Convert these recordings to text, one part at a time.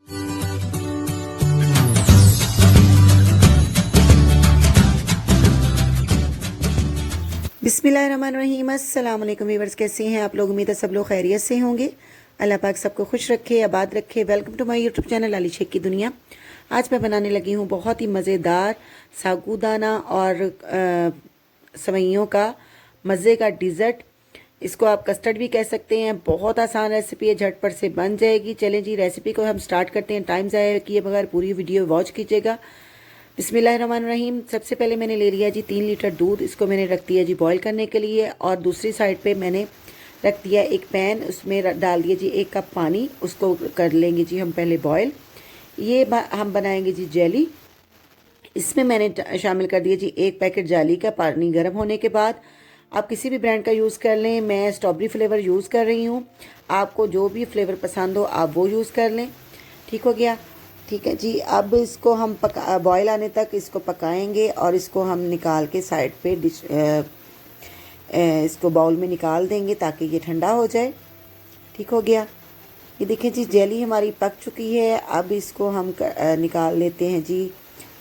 बिस्मिल्लाहिर्रहमानिर्रहीम। अस्सलाम वालेकुम व्यूअर्स, कैसे हैं आप लोग? उम्मीद है सब लोग खैरियत से होंगे। अल्लाह पाक सबको खुश रखे, आबाद रखे। Welcome to my YouTube channel Ali Shaikh की दुनिया। आज मैं बनाने लगी हूँ बहुत ही मज़ेदार सागूदाना और सवैयों का मज़े का डिज़र्ट। इसको आप कस्टर्ड भी कह सकते हैं। बहुत आसान रेसिपी है, झटपट से बन जाएगी। चलें जी, रेसिपी को हम स्टार्ट करते हैं। टाइम ज़ाया किए बगैर पूरी वीडियो वॉच कीजिएगा। बिस्मिल्लाहिर्रहमानिर्रहीम। सबसे पहले मैंने ले लिया जी 3 लीटर दूध। इसको मैंने रख दिया जी बॉईल करने के लिए। और दूसरी साइड पे मैंने रख दिया एक पैन, उसमें डाल दिया जी 1 कप पानी। उसको कर लेंगे जी हम पहले बॉईल। ये हम बनाएंगे जी जेली। इसमें मैंने शामिल कर दिया जी 1 पैकेट जेली का। पानी गर्म होने के बाद आप किसी भी ब्रांड का यूज़ कर लें। मैं स्ट्रॉबेरी फ्लेवर यूज़ कर रही हूँ। आपको जो भी फ्लेवर पसंद हो आप वो यूज़ कर लें। ठीक हो गया? ठीक है जी। अब इसको हम बॉयल आने तक इसको पकाएंगे और इसको हम निकाल के साइड पे इसको बाउल में निकाल देंगे ताकि ये ठंडा हो जाए। ठीक हो गया? ये देखिए जी, जेली हमारी पक चुकी है। अब इसको हम निकाल लेते हैं जी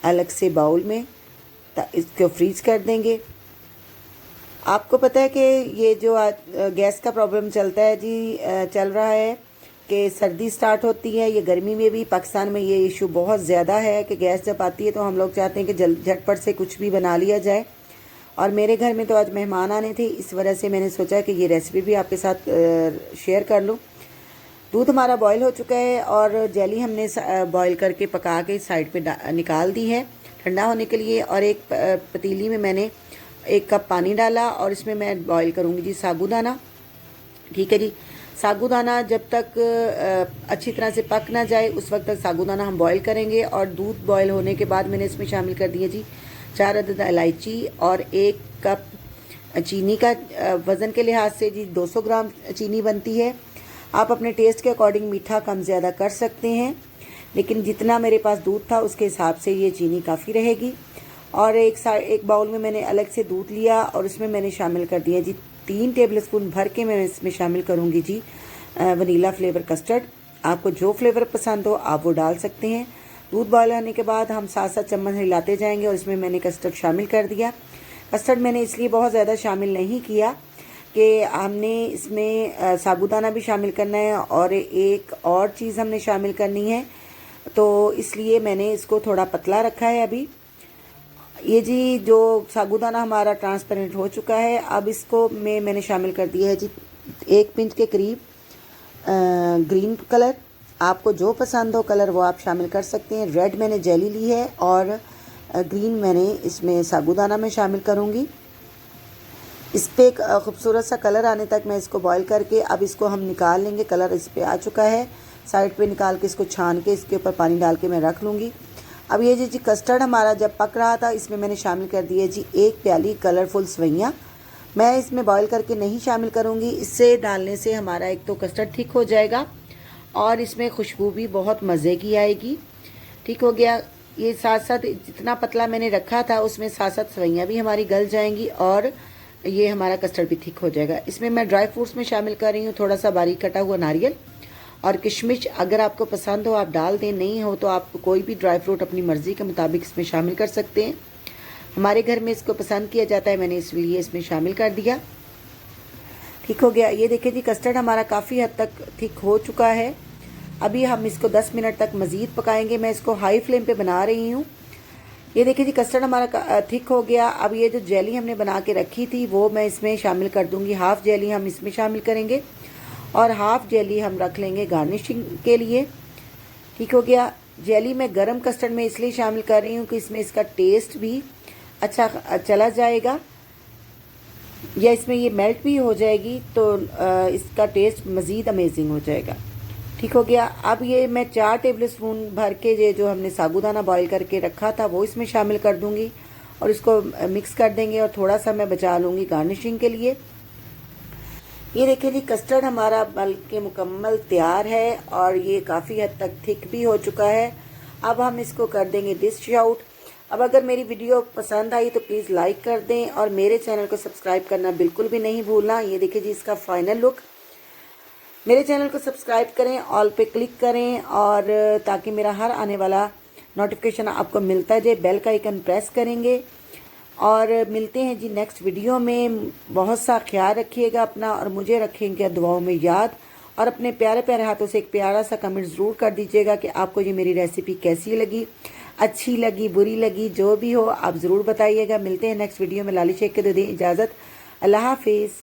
अलग से बाउल में। इसको फ्रीज कर देंगे। आपको पता है कि ये जो गैस का प्रॉब्लम चलता है जी, चल रहा है कि सर्दी स्टार्ट होती है। ये गर्मी में भी पाकिस्तान में ये इशू बहुत ज़्यादा है कि गैस जब आती है तो हम लोग चाहते हैं कि झटपट से कुछ भी बना लिया जाए। और मेरे घर में तो आज मेहमान आने थे, इस वजह से मैंने सोचा कि ये रेसिपी भी आपके साथ शेयर कर लूँ। दूध हमारा बॉईल हो चुका है और जेली हमने बॉईल करके पका के साइड पे निकाल दी है ठंडा होने के लिए। और एक पतीली में मैंने 1 कप पानी डाला और इसमें मैं बॉईल करूँगी जी साबूदाना। ठीक है जी। साबूदाना जब तक अच्छी तरह से पक ना जाए उस वक्त तक साबूदाना हम बॉईल करेंगे। और दूध बॉईल होने के बाद मैंने इसमें शामिल कर दिया जी 4 अदद इलायची और 1 कप चीनी का। वज़न के लिहाज से जी 200 ग्राम चीनी बनती है। आप अपने टेस्ट के अकॉर्डिंग मीठा कम ज़्यादा कर सकते हैं, लेकिन जितना मेरे पास दूध था उसके हिसाब से ये चीनी काफ़ी रहेगी। और एक बाउल में मैंने अलग से दूध लिया और उसमें मैंने शामिल कर दिया जी 3 टेबलस्पून भर के मैं इसमें शामिल करूँगी जी वनीला फ्लेवर कस्टर्ड। आपको जो फ्लेवर पसंद हो आप वो डाल सकते हैं। दूध बॉयल होने के बाद हम 7-7 चम्मच हिलाते जाएंगे और इसमें मैंने कस्टर्ड शामिल कर दिया। कस्टर्ड मैंने इसलिए बहुत ज़्यादा शामिल नहीं किया कि हमने इसमें साबूदाना भी शामिल करना है और एक और चीज़ हमने शामिल करनी है, तो इसलिए मैंने इसको थोड़ा पतला रखा है अभी। ये जी जो साबूदाना हमारा ट्रांसपेरेंट हो चुका है। अब इसको मैंने शामिल कर दिया है जी 1 पिंच के करीब ग्रीन कलर। आपको जो पसंद हो कलर वो आप शामिल कर सकते हैं। रेड मैंने जेली ली है और ग्रीन मैंने इसमें साबूदाना में शामिल करूँगी। इस पर एक खूबसूरत सा कलर आने तक मैं इसको बॉईल करके अब इसको हम निकाल लेंगे। कलर इस पर आ चुका है। साइड पे निकाल के इसको छान के इसके ऊपर पानी डाल के मैं रख लूँगी। अब ये जी कस्टर्ड हमारा जब पक रहा था इसमें मैंने शामिल कर दिए जी 1 प्याली कलरफुल सवैयाँ। मैं इसमें बॉईल करके नहीं शामिल करूँगी। इससे डालने से हमारा एक तो कस्टर्ड ठीक हो जाएगा और इसमें खुशबू भी बहुत मज़े की आएगी। ठीक हो गया? ये साथ साथ जितना पतला मैंने रखा था उसमें साथ साथ सवैयाँ भी हमारी गल जाएंगी और ये हमारा कस्टर्ड भी ठीक हो जाएगा। इसमें मैं ड्राई फ्रूट्स में शामिल कर रही हूँ थोड़ा सा बारीक कटा हुआ नारियल और किशमिश। अगर आपको पसंद हो आप डाल दें, नहीं हो तो आप कोई भी ड्राई फ्रूट अपनी मर्ज़ी के मुताबिक इसमें शामिल कर सकते हैं। हमारे घर में इसको पसंद किया जाता है, मैंने इसलिए इसमें शामिल कर दिया। ठीक हो गया? ये देखिए जी कस्टर्ड हमारा काफ़ी हद तक ठीक हो चुका है। अभी हम इसको 10 मिनट तक मज़ीद पकाएंगे। मैं इसको हाई फ्लेम पे बना रही हूँ। ये देखिए जी कस्टर्ड हमारा ठीक हो गया। अब ये जो जेली हमने बना के रखी थी वो मैं इसमें शामिल कर दूँगी। हाफ़ जेली हम इसमें शामिल करेंगे और हाफ़ जेली हम रख लेंगे गार्निशिंग के लिए। ठीक हो गया? जेली मैं गरम कस्टर्ड में इसलिए शामिल कर रही हूँ कि इसमें इसका टेस्ट भी अच्छा चला जाएगा या इसमें ये मेल्ट भी हो जाएगी तो इसका टेस्ट मज़ीद अमेजिंग हो जाएगा। ठीक हो गया? अब ये मैं 4 टेबलस्पून भर के ये जो हमने साबूदाना बॉईल करके रखा था वो इसमें शामिल कर दूँगी और इसको मिक्स कर देंगे और थोड़ा सा मैं बचा लूँगी गार्निशिंग के लिए। ये देखिए जी कस्टर्ड हमारा बल्कि मुकम्मल तैयार है और ये काफ़ी हद तक थिक भी हो चुका है। अब हम इसको कर देंगे डिश आउट। अब अगर मेरी वीडियो पसंद आई तो प्लीज़ लाइक कर दें और मेरे चैनल को सब्सक्राइब करना बिल्कुल भी नहीं भूलना। ये देखिए जी इसका फाइनल लुक। मेरे चैनल को सब्सक्राइब करें, ऑल पे क्लिक करें और ताकि मेरा हर आने वाला नोटिफिकेशन आपको मिलता जाए। बेल का आइकन प्रेस करेंगे और मिलते हैं जी नेक्स्ट वीडियो में। बहुत सा ख्याल रखिएगा अपना और मुझे रखेंगे दुआओं में याद। और अपने प्यारे प्यारे हाथों से एक प्यारा सा कमेंट ज़रूर कर दीजिएगा कि आपको ये मेरी रेसिपी कैसी लगी, अच्छी लगी, बुरी लगी, जो भी हो आप ज़रूर बताइएगा। मिलते हैं नेक्स्ट वीडियो में। लाली शेख के दो दें इजाज़त। अल्लाह हाफिज़।